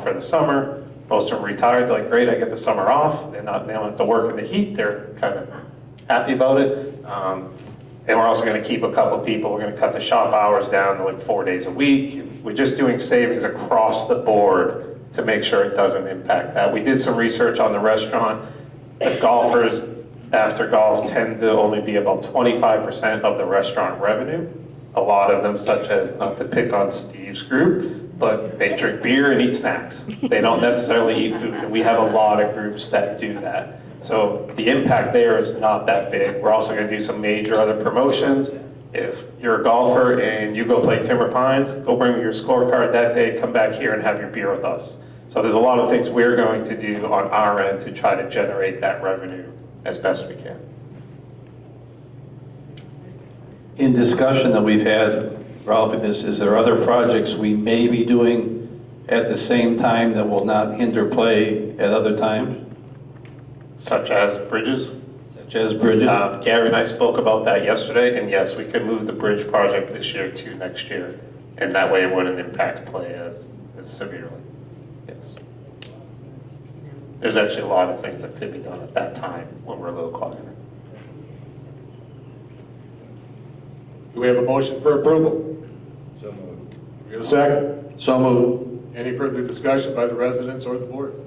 for the summer. Most of them retired. They're like, great, I get the summer off. They don't have to work in the heat. They're kind of happy about it. And we're also going to keep a couple people. We're going to cut the shop hours down to like 4 days a week. We're just doing savings across the board to make sure it doesn't impact that. We did some research on the restaurant. The golfers after golf tend to only be about 25% of the restaurant revenue. A lot of them, such as, not to pick on Steve's group, but they drink beer and eat snacks. They don't necessarily eat food, and we have a lot of groups that do that. So the impact there is not that big. We're also going to do some major other promotions. If you're a golfer and you go play Timber Pines, go bring your scorecard that day, come back here and have your beer with us. So there's a lot of things we're going to do on our end to try to generate that revenue as best we can. In discussion that we've had, Ralph, in this, is there other projects we may be doing at the same time that will not hinder play at other times? Such as bridges? Such as bridges? Gary and I spoke about that yesterday, and yes, we could move the bridge project this year to next year, and that way it wouldn't impact play as severely. Yes. There's actually a lot of things that could be done at that time when we're a little quieter. Do we have a motion for approval? So moved. We get a second? So moved. Any further discussion by the residents or the board?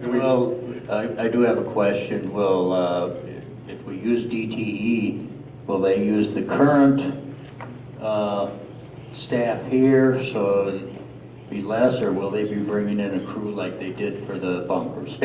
Well, I do have a question. Will, if we use DTE, will they use the current staff here, so it'd be less, or will they be bringing in a crew like they did for the bunkers?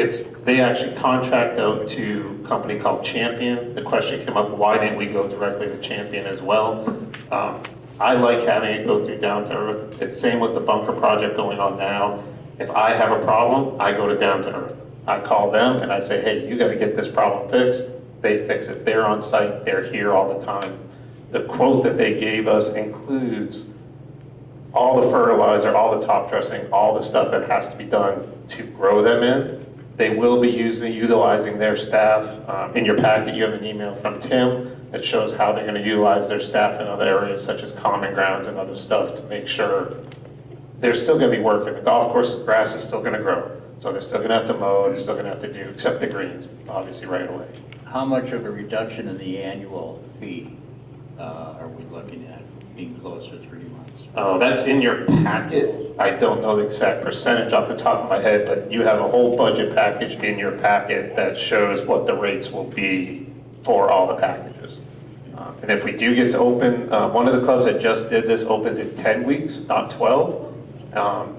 They actually contract out to a company called Champion. The question came up, why didn't we go directly to Champion as well? I like having it go through Down to Earth. It's same with the bunker project going on now. If I have a problem, I go to Down to Earth. I call them and I say, hey, you got to get this problem fixed. They fix it. They're on site. They're here all the time. The quote that they gave us includes all the fertilizer, all the top dressing, all the stuff that has to be done to grow them in. They will be utilizing their staff. In your packet, you have an email from Tim that shows how they're going to utilize their staff in other areas such as common grounds and other stuff to make sure they're still going to be working. The golf course grass is still going to grow. So they're still going to have to mow, they're still going to have to do, except the greens, obviously right away. How much of a reduction in the annual fee are we looking at being closed for 3 months? Oh, that's in your packet. I don't know the exact percentage off the top of my head, but you have a whole budget package in your packet that shows what the rates will be for all the packages. And if we do get to open, one of the clubs that just did this opened in 10 weeks, not 12.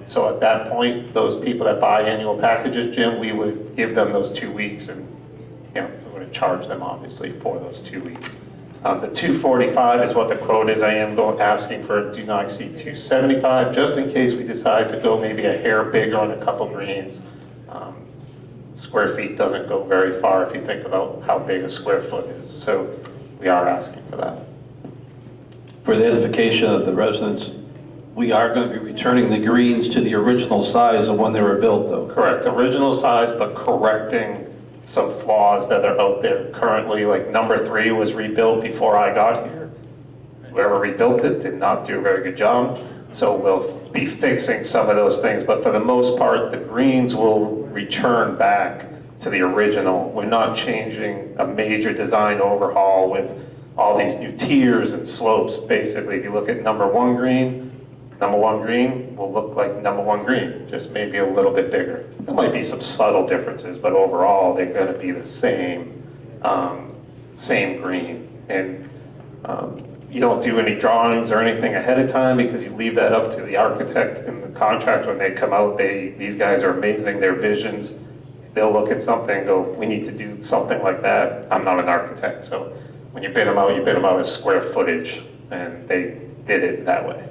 So at that point, those people that buy annual packages, Jim, we would give them those 2 weeks, and we're going to charge them obviously for those 2 weeks. The 245 is what the quote is. I am asking for do not exceed 275, just in case we decide to go maybe a hair bigger on a couple greens. Square feet doesn't go very far if you think about how big a square foot is. So we are asking for that. For the edification of the residents, we are going to be returning the greens to the original size of when they were built, though. Correct, original size, but correcting some flaws that are out there currently. Like number 3 was rebuilt before I got here. Whoever rebuilt it did not do a very good job. So we'll be fixing some of those things, but for the most part, the greens will return back to the original. We're not changing a major design overhaul with all these new tiers and slopes. Basically, if you look at number 1 green will look like number 1 green, just maybe a little bit bigger. There might be some subtle differences, but overall, they're going to be the same, same green. And you don't do any drawings or anything ahead of time because you leave that up to the architect and the contractor. When they come out, these guys are amazing. Their visions, they'll look at something and go, we need to do something like that. I'm not an architect, so when you bid them out as square footage, and they did it that way.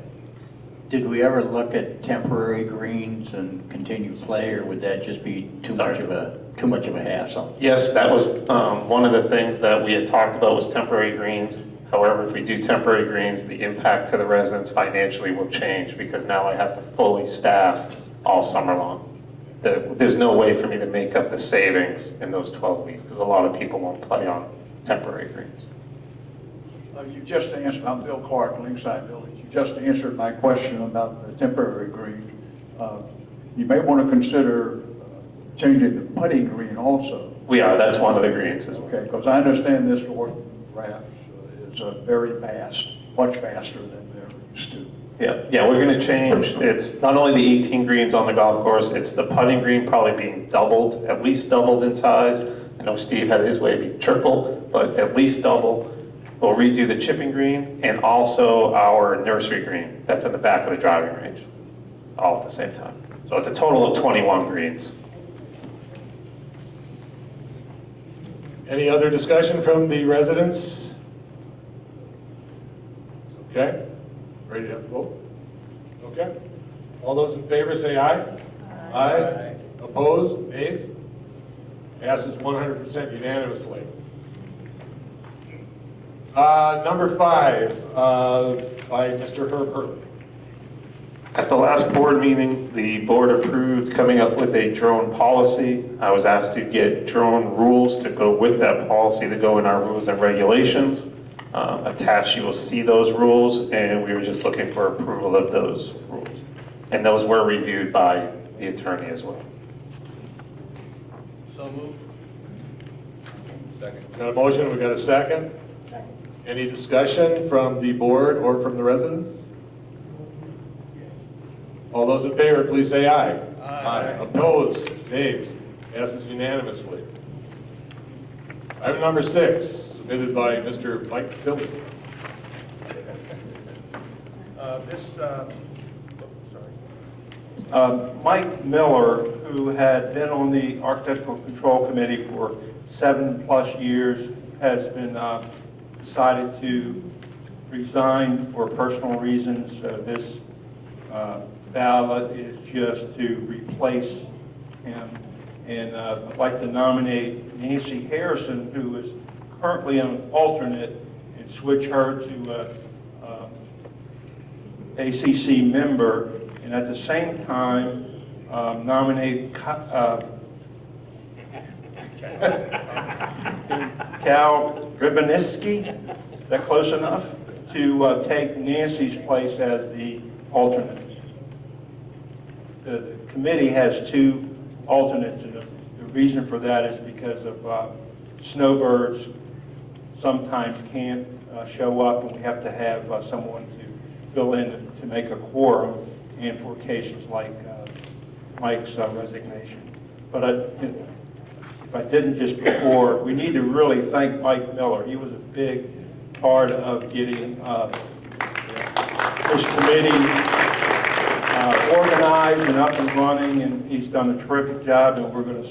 Did we ever look at temporary greens and continue play, or would that just be too much of a hassle? Yes, that was one of the things that we had talked about was temporary greens. However, if we do temporary greens, the impact to the residents financially will change because now I have to fully staff all summer long. There's no way for me to make up the savings in those 12 weeks because a lot of people won't play on temporary greens. You just answered, I'm Bill Clark, Lakeside Village. You just answered my question about the temporary green. You may want to consider changing the putting green also. We are, that's one of the greens as well. Okay, because I understand this dwarf grass is very fast, much faster than they're used to. Yeah, we're gonna change, it's not only the 18 greens on the golf course, it's the putting green probably being doubled, at least doubled in size. I know Steve had his way be triple, but at least double. We'll redo the chipping green and also our nursery green, that's in the back of the driving range, all at the same time. So it's a total of 21 greens. Any other discussion from the residents? Okay, ready to vote? Okay. All those in favor say aye. Aye. Opposed, nays? Passes 100% unanimously. Number 5, by Mr. Herb Hurley. At the last board meeting, the board approved coming up with a drone policy. I was asked to get drone rules to go with that policy to go in our rules and regulations. Attached, you will see those rules, and we were just looking for approval of those rules. And those were reviewed by the attorney as well. So moved. Second. Got a motion, we got a second? Any discussion from the board or from the residents? All those in favor, please say aye. Aye. Opposed, nays? Passes unanimously. Item number 6, submitted by Mr. Mike Philly. Mike Miller, who had been on the Architectural Control Committee for 7+ years, has been decided to resign for personal reasons. This ballot is just to replace him. And I'd like to nominate Nancy Harrison, who is currently an alternate, and switch her to ACC member. And at the same time, nominate Cal Ribaniski, is that close enough, to take Nancy's place as the alternate. The committee has 2 alternates, and the reason for that is because of snowbirds sometimes can't show up, and we have to have someone to fill in to make a quorum, and for cases like Mike's resignation. But if I didn't just before, we need to really thank Mike Miller. He was a big part of getting this committee organized and up and running, and he's done a terrific job, and we're going to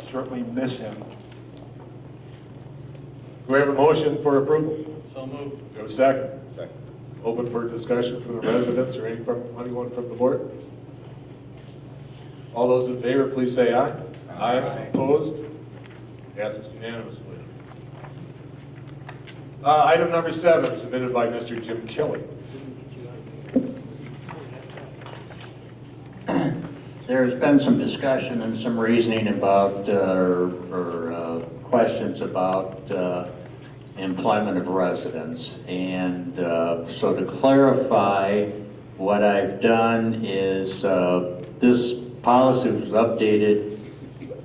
certainly miss him. Do we have a motion for approval? So moved. Do we have a second? Second. Open for discussion from the residents or anyone from the board? All those in favor, please say aye. Aye. Opposed? Passes unanimously. Item number 7, submitted by Mr. Jim Kelly. There's been some discussion and some reasoning about, or questions about employment of residents. And so to clarify, what I've done is this policy was updated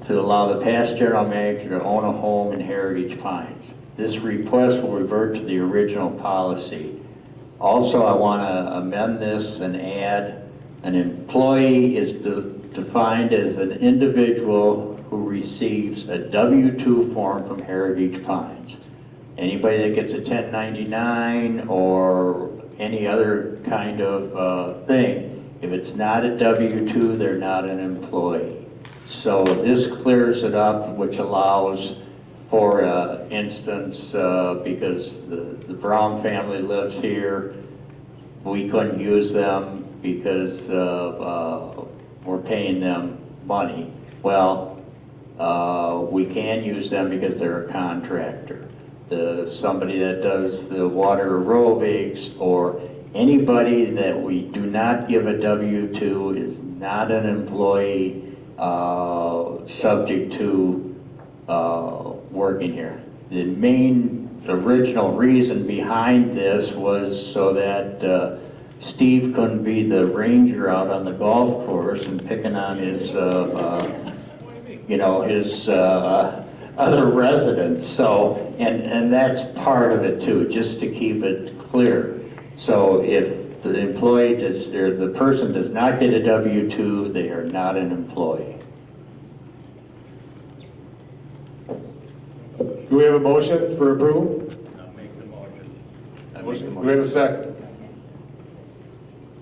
to allow the past general manager to own a home in Heritage Pines. This request will revert to the original policy. Also, I want to amend this and add an employee is defined as an individual who receives a W-2 form from Heritage Pines. Anybody that gets a 1099 or any other kind of thing, if it's not a W-2, they're not an employee. So this clears it up, which allows, for instance, because the Brown family lives here, we couldn't use them because of, we're paying them money. Well, we can use them because they're a contractor. Somebody that does the water aerobics or anybody that we do not give a W-2 is not an employee subject to working here. The main original reason behind this was so that Steve couldn't be the ranger out on the golf course and picking on his, his other residents. So, and that's part of it too, just to keep it clear. So if the employee does, or the person does not get a W-2, they are not an employee. Do we have a motion for approval? I'll make the motion. Motion. Do we have a second?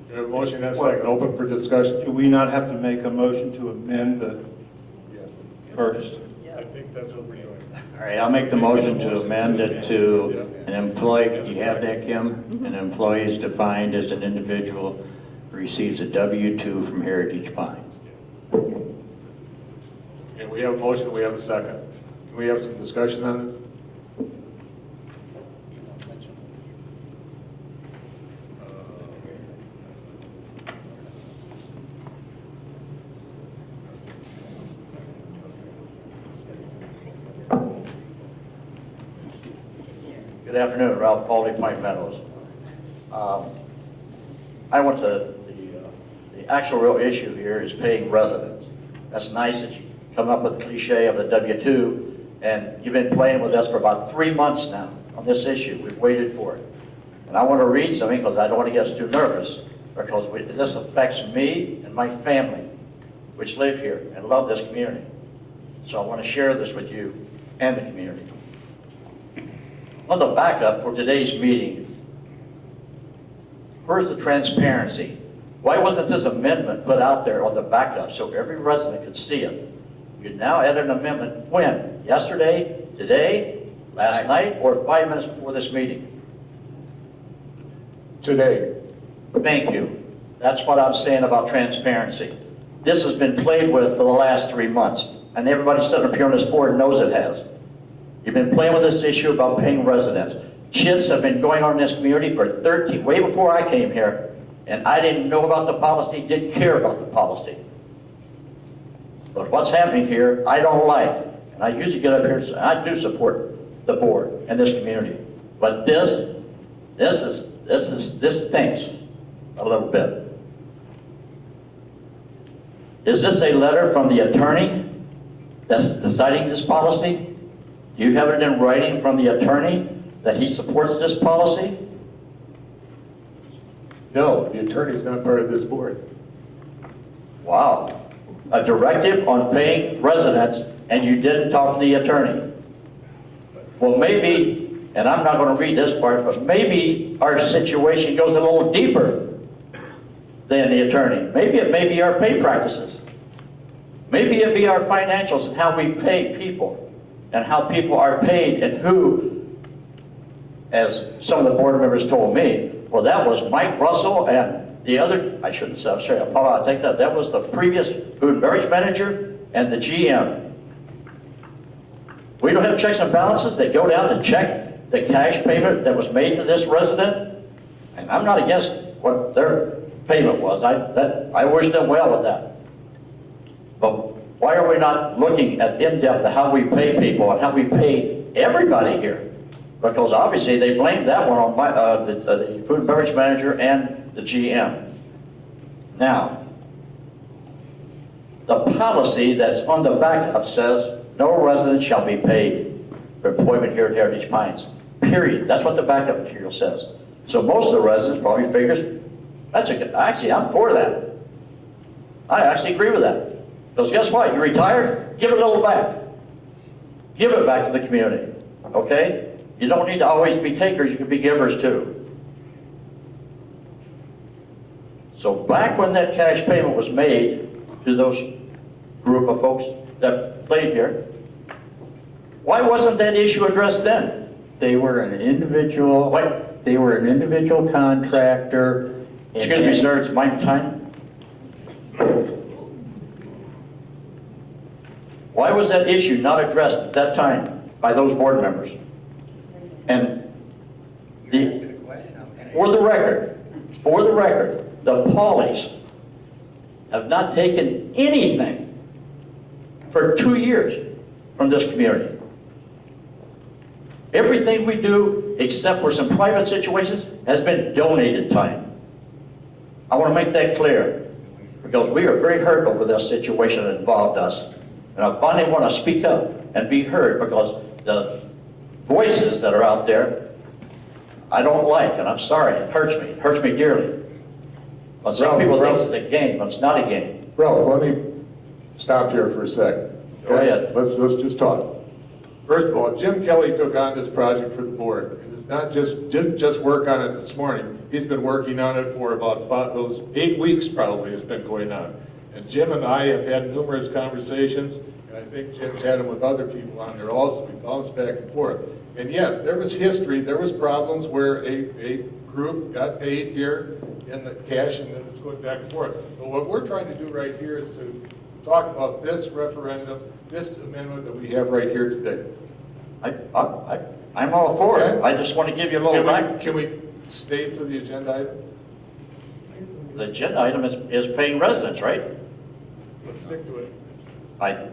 We have a motion and a second, open for discussion. Do we not have to make a motion to amend the Yes. first? I think that's what we're doing. All right, I'll make the motion to amend it to an employee, do you have that, Kim? An employee is defined as an individual who receives a W-2 from Heritage Pines. Okay, we have a motion, we have a second. Can we have some discussion on this? Good afternoon, Ralph Baldy, Pine Meadows. I went to the actual real issue here is paying residents. That's nice that you come up with the cliche of the W-2, and you've been playing with us for about 3 months now on this issue. We've waited for it. And I want to read something because I don't want to get us too nervous, because this affects me and my family, which live here and love this community. So I want to share this with you and the community. On the backup for today's meeting, where's the transparency? Why wasn't this amendment put out there on the backup so every resident could see it? You now added an amendment when? Yesterday, today, last night, or 5 minutes before this meeting? Today. Thank you. That's what I'm saying about transparency. This has been played with for the last 3 months, and everybody sitting up here on this board knows it has. You've been playing with this issue about paying residents. Chits have been going on in this community for 13, way before I came here, and I didn't know about the policy, didn't care about the policy. But what's happening here, I don't like. And I usually get up here and say, I do support the board and this community. But this stinks a little bit. Is this a letter from the attorney that's deciding this policy? Do you have it in writing from the attorney that he supports this policy? No, the attorney's not part of this board. Wow. A directive on paying residents, and you didn't talk to the attorney. Well, maybe, and I'm not going to read this part, but maybe our situation goes a little deeper than the attorney. Maybe it may be our pay practices. Maybe it be our financials and how we pay people and how people are paid and who, as some of the board members told me, well, that was Mike Russell and the other, I shouldn't say, I'm sorry, I'll take that. That was the previous food and beverage manager and the GM. We don't have checks and balances. They go down to check the cash payment that was made to this resident. And I'm not against what their payment was. I wish them well with that. But why are we not looking at in-depth how we pay people and how we pay everybody here? Because obviously they blamed that one on the food and beverage manager and the GM. Now, the policy that's on the backup says no resident shall be paid for employment here at Heritage Pines, period. That's what the backup material says. So most of the residents probably figures, actually I'm for that. I actually agree with that. Because guess what, you retired, give it a little back. Give it back to the community, okay? You don't need to always be takers, you can be givers too. So back when that cash payment was made to those group of folks that played here, why wasn't that issue addressed then? They were an individual, What? they were an individual contractor. Excuse me, sir, it's my time. Why was that issue not addressed at that time by those board members? And for the record, the Paulies have not taken anything for 2 years from this community. Everything we do, except for some private situations, has been donated time. I want to make that clear, because we are very hurt over this situation that involved us. And I finally want to speak up and be heard, because the voices that are out there, I don't like, and I'm sorry, it hurts me dearly. But some people think it's a game, but it's not a game. Ralph, let me stop here for a second. Go ahead. Let's just talk. First of all, Jim Kelly took on this project for the board. And it's not didn't just work on it this morning. He's been working on it for about those 8 weeks probably it's been going on. And Jim and I have had numerous conversations, and I think Jim's had them with other people on there also. We bounced back and forth. And yes, there was history, there was problems where a group got paid here in the cash, and then it's going back and forth. But what we're trying to do right here is to talk about this referendum, this amendment that we have right here today. I'm all for it. Okay. I just want to give you a little back. Can we stay to the agenda item? The agenda item is paying residents, right? Let's stick to it. I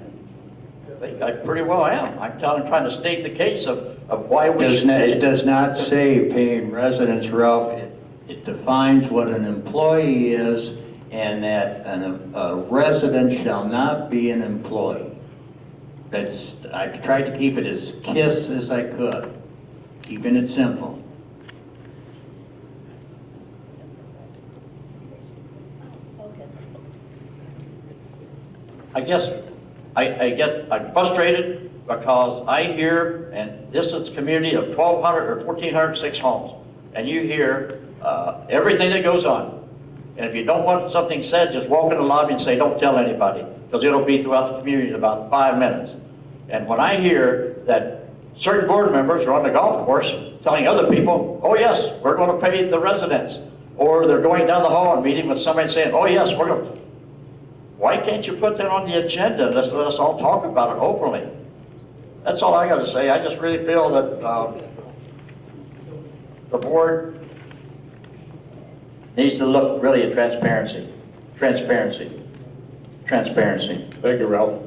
think I pretty well am. I'm trying to state the case of why we should. It does not say paying residents, Ralph. It defines what an employee is, and that a resident shall not be an employee. I tried to keep it as KISS as I could, keeping it simple. I guess I'm frustrated because I hear, and this is a community of 1,200 or 1,406 homes, and you hear everything that goes on. And if you don't want something said, just walk in the lobby and say, don't tell anybody, because it'll be throughout the community in about 5 minutes. And when I hear that certain board members are on the golf course telling other people, oh yes, we're going to pay the residents, or they're going down the hall and meeting with somebody saying, oh yes, we're going to. Why can't you put that on the agenda and just let us all talk about it openly? That's all I got to say. I just really feel that the board needs to look really at transparency. Transparency. Thank you, Ralph.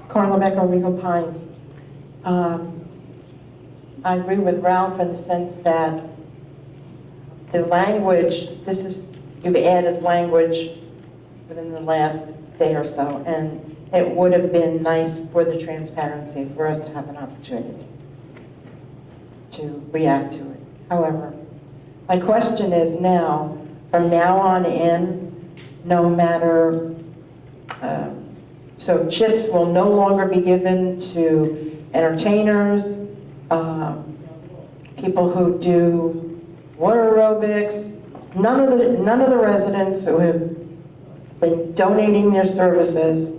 Carla Becker, Regal Pines. I agree with Ralph in the sense that the language, you've added language within the last day or so, and it would have been nice for the transparency, for us to have an opportunity to react to it. However, my question is now, from now on in, no matter, so chits will no longer be given to entertainers, people who do water aerobics, none of the residents who have been donating their services.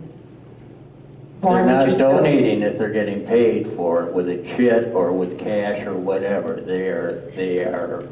Why They're would you not still- donating if they're getting paid for it with a chit or with cash or whatever. They are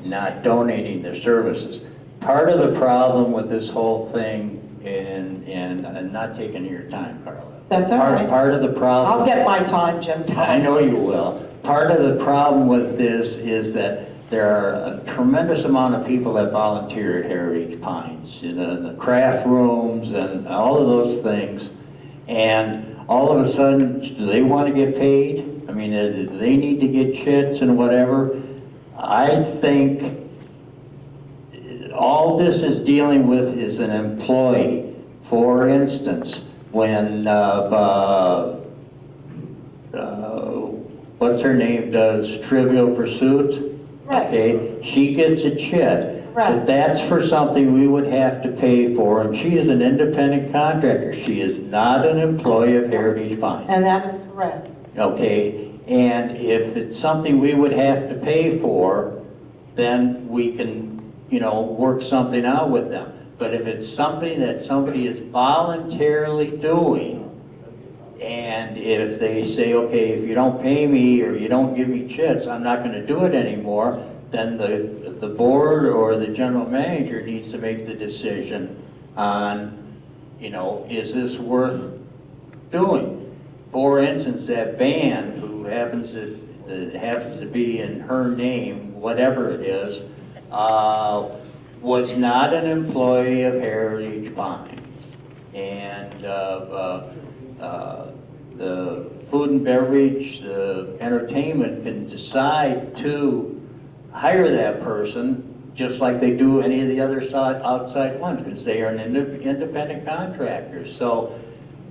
not donating their services. Part of the problem with this whole thing, and I'm not taking your time, Carla. That's all right. Part of the problem. I'll get my time, Jim. I know you will. Part of the problem with this is that there are a tremendous amount of people that volunteer at Heritage Pines, you know, the craft rooms and all of those things. And all of a sudden, do they want to get paid? I mean, do they need to get chits and whatever? I think all this is dealing with is an employee. For instance, when what's her name does Trivial Pursuit? Right. Okay, she gets a chit. Right. But that's for something we would have to pay for, and she is an independent contractor. She is not an employee of Heritage Pines. And that is correct. Okay, and if it's something we would have to pay for, then we can, you know, work something out with them. But if it's something that somebody is voluntarily doing, and if they say, okay, if you don't pay me or you don't give me chits, I'm not going to do it anymore, then the board or the general manager needs to make the decision on, you know, is this worth doing? For instance, that band who happens to that happens to be in her name, whatever it is, was not an employee of Heritage Pines. And the food and beverage, the entertainment can decide to hire that person just like they do any of the other outside ones, because they are an independent contractor. So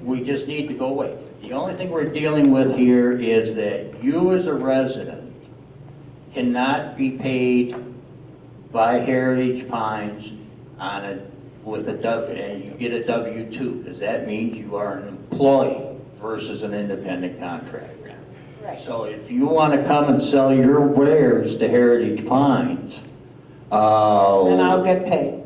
we just need to go away. The only thing we're dealing with here is that you as a resident cannot be paid by Heritage Pines on and you get a W-2, because that means you are an employee versus an independent contractor. Right. So if you want to come and sell your wares to Heritage Pines, And I'll get paid.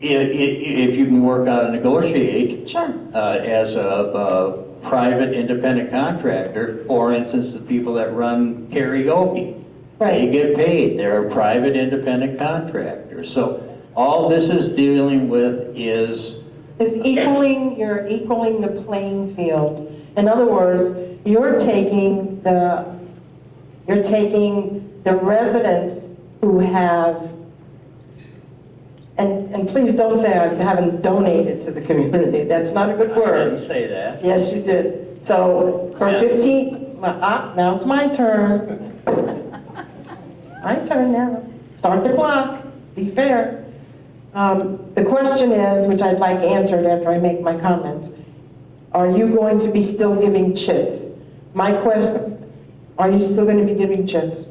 if you can work out and negotiate Sure. as a private independent contractor, for instance, the people that run karaoke, they Right. get paid. They're a private independent contractor. So all this is dealing with is You're equaling the playing field. In other words, you're taking the residents who have, and please don't say I haven't donated to the community, that's not a good I didn't word. say that. Yes, you did. So for 15, now it's my turn. My turn now. Start the clock, be fair. The question is, which I'd like answered after I make my comments, are you going to be still giving chits? My question, are you still going to be giving chits?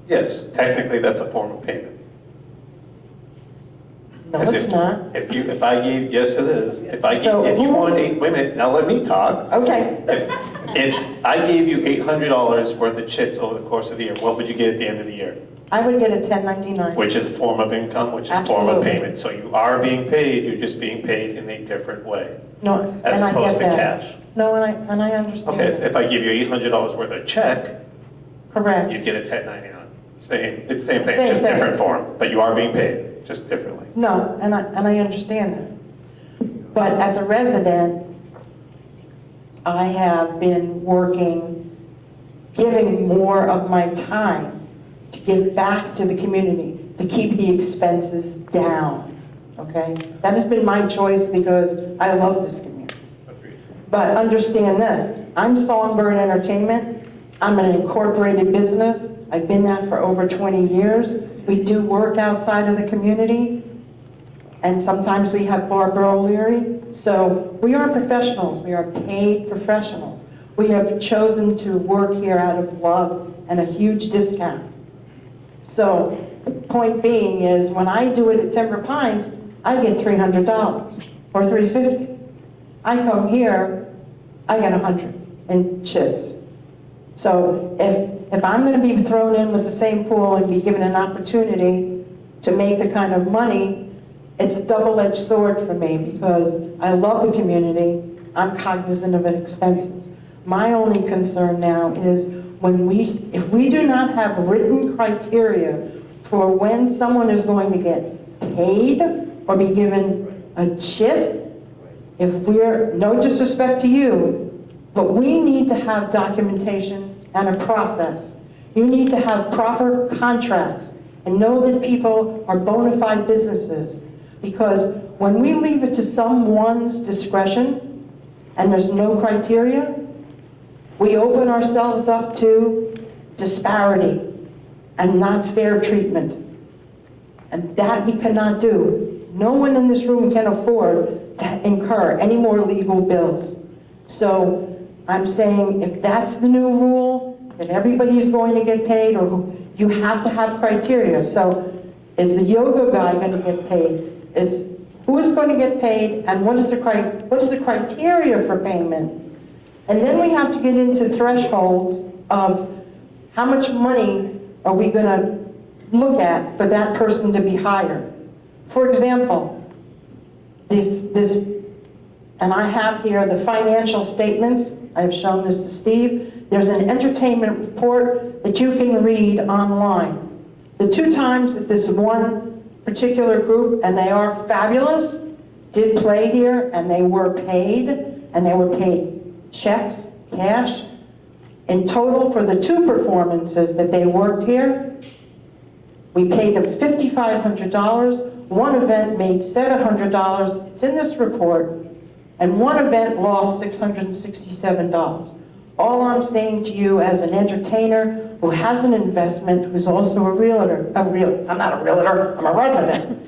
Yes, technically, that's a form of payment. No, Because it's not. If I gave, yes, it is. If So you who- want wait a minute, now let me talk. Okay, If I gave you $800 worth of chits over the course of the year, what would you get at the end of the year? I would get a 1099. Which is a form of income, which is a form of Absolutely. payment. So you are being paid, you're just being paid in a different way, No, as and I get opposed to that. cash. No, and I understand Okay, that. if I give you $800 worth of check, Correct. you'd get a 1099. It's the same thing, Same just thing. different form, but you are being paid, just differently. No, and I understand that. But as a resident, I have been working, giving more of my time to give back to the community, to keep the expenses down, okay? That has been my choice because I love this community. But understand this, I'm Songbird Entertainment, I'm an incorporated business, I've been that for over 20 years. We do work outside of the community, and sometimes we have Barbara O'Leary. So we are professionals, we are paid professionals. We have chosen to work here out of love and a huge discount. So, point being is, when I do it at Timber Pines, I get $300 or $350. I come here, I get 100 in chits. So if I'm going to be thrown in with the same pool and be given an opportunity to make the kind of money, it's a double-edged sword for me because I love the community, I'm cognizant of its expenses. My only concern now is if we do not have written criteria for when someone is going to get paid or be given a chit, if we're, no disrespect to you, but we need to have documentation and a process. You need to have proper contracts and know that people are bona fide businesses. Because when we leave it to someone's discretion and there's no criteria, we open ourselves up to disparity and not fair treatment. And that we cannot do. No one in this room can afford to incur any more legal bills. So I'm saying if that's the new rule, that everybody's going to get paid, or you have to have criteria. So is the yoga guy going to get paid? Who is going to get paid, and what is the criteria for payment? And then we have to get into thresholds of how much money are we going to look at for that person to be hired. For example, and I have here the financial statements. I have shown this to Steve. There's an entertainment report that you can read online. The 2 times that this one particular group, and they are fabulous, did play here, and they were paid checks, cash. In total, for the 2 performances that they worked here, we paid them $5,500. One event made $700, it's in this report, and one event lost $667. All I'm saying to you as an entertainer who has an investment, who's also a realtor, I'm not a realtor, I'm a resident,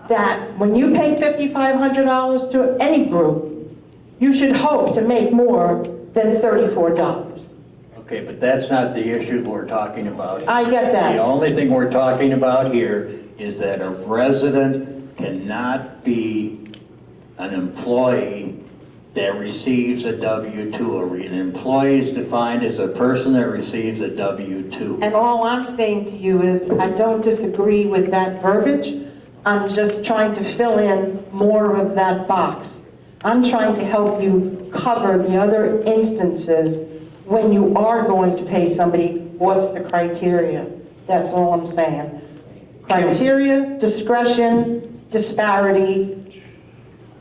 that when you pay $5,500 to any group, you should hope to make more than $34. Okay, but that's not the issue we're talking about. I get that. The only thing we're talking about here is that a resident cannot be an employee that receives a W-2. An employee is defined as a person that receives a W-2. And all I'm saying to you is, I don't disagree with that verbiage. I'm just trying to fill in more of that box. I'm trying to help you cover the other instances when you are going to pay somebody, what's the criteria? That's all I'm saying. Criteria, discretion, disparity.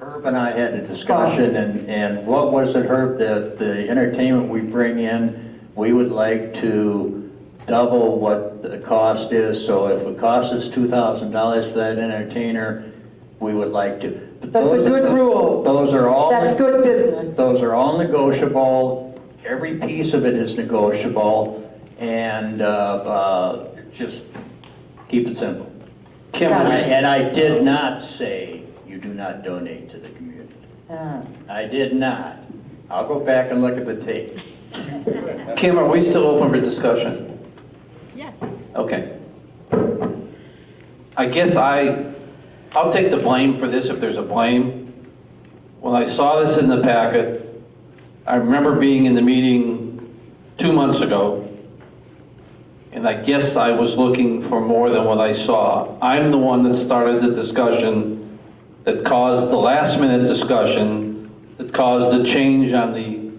Herb and I had a discussion, and what was it, Herb, that the entertainment we bring in, we would like to double what the cost is, so if it costs us $2,000 for that entertainer, we would like to. But That's a good rule. Those are all. That's good business. Those are all negotiable, every piece of it is negotiable, and just keep it simple. Kim, And I did not say you do not donate to the community. I did not. I'll go back and look at the tape. Kim, are we still open for discussion? Yes. Okay. I guess I'll take the blame for this if there's a blame. When I saw this in the packet, I remember being in the meeting 2 months ago, and I guess I was looking for more than what I saw. I'm the one that started the discussion that caused the last minute discussion that caused the change on the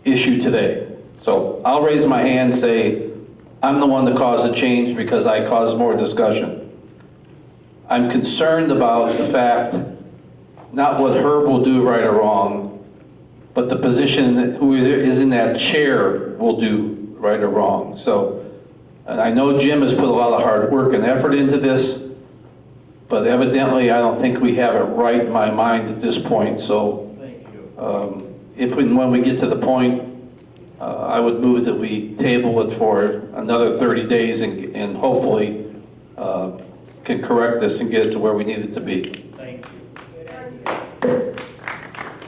issue today. So I'll raise my hand and say, I'm the one that caused the change because I caused more discussion. I'm concerned about the fact, not what Herb will do right or wrong, but the position that who is in that chair will do right or wrong. So, and I know Jim has put a lot of hard work and effort into this, but evidently I don't think we have it right in my mind at this point. So, if and when we get to the point, I would move that we table it for another 30 days and hopefully can correct this and get it to where we need it to be. Thank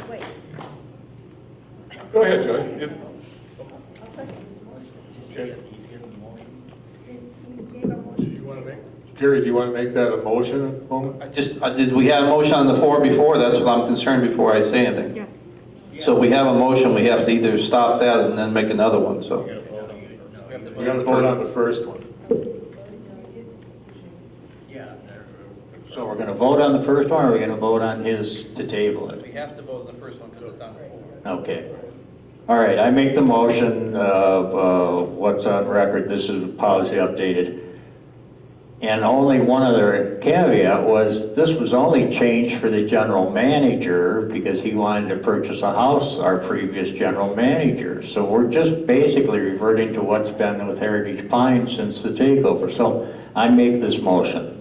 Wait. Go ahead, Joyce. I'll second his motion. Okay. He gave a motion. Gary, do you want to make that a motion at the moment? Did we have a motion on the floor before? That's what I'm concerned before I say anything. Yes. So we have a motion, we have to either stop that and then make another one, so. We got to vote on the first one. So we're going to vote on the first one, or are we going to vote on his to table it? We have to vote on the first one because it's on the floor. Okay. All right, I make the motion of what's on record, this is policy updated. And only one other caveat was, this was only changed for the general manager because he wanted to purchase a house, our previous general manager. So we're just basically reverting to what's been with Heritage Pines since the takeover. So I make this motion.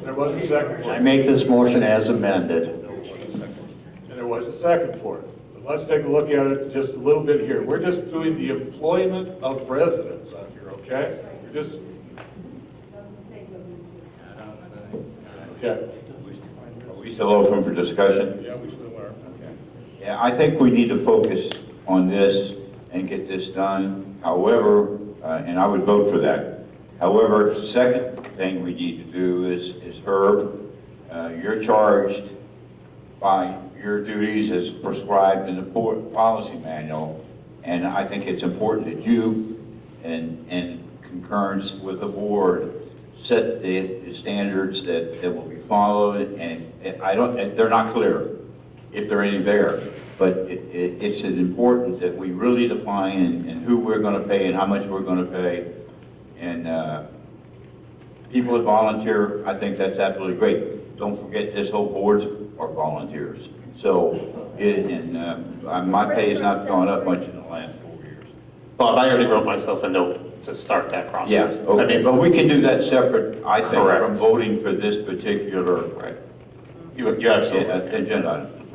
There was a second for I it. make this motion as amended. And there was a second for it. But let's take a look at it just a little bit here. We're just doing the employment of residents on here, okay? We're just. Okay. Are we still open for discussion? Yeah, we still are. Yeah, I think we need to focus on this and get this done. However, and I would vote for that. However, second thing we need to do is Herb, you're charged by your duties as prescribed in the policy manual, and I think it's important that you, in concurrence with the board, set the standards that will be followed, and they're not clear if there are any there, but it's important that we really define and who we're going to pay and how much we're going to pay, and people that volunteer, I think that's absolutely great. Don't forget this whole board are volunteers, So, my pay has not gone up much in the last 4 years. Bob, I already wrote myself a note to start that process. Yes, I okay, mean, but we can do that separate, I think, Correct. from voting for this particular right. You absolutely. agenda item.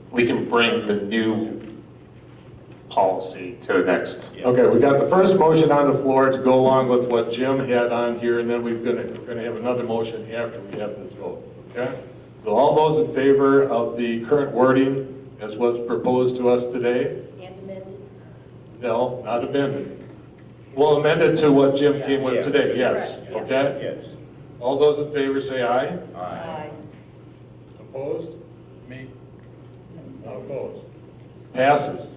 We can bring the new policy to the next. Okay, we got the first motion on the floor to go along with what Jim had on here, and then we're gonna have another motion after we have this vote, okay? So all those in favor of the current wording as was proposed to us today? And amended. No, not amended. We'll amend it to what Jim came with today, yes, okay? Yes. All those in favor say aye. Aye. Opposed? Me. Not opposed. Passes.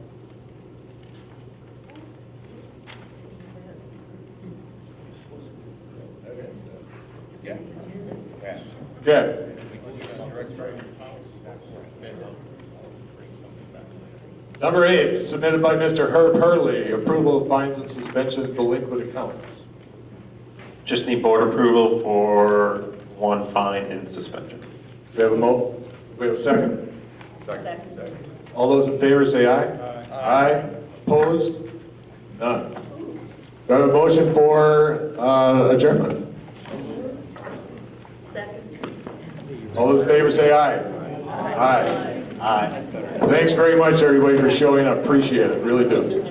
Okay. Number 8, submitted by Mr. Herb Hurley, approval of fines and suspension of delinquent accounts. Just need board approval for one fine and suspension. Do we have we have a second? Second. All those in favor say aye. Aye. Opposed? None. Do I have a motion for adjournment? Second. All those in favor say aye. Aye. Aye. Thanks very much, everybody, for showing up. Appreciate it, really do.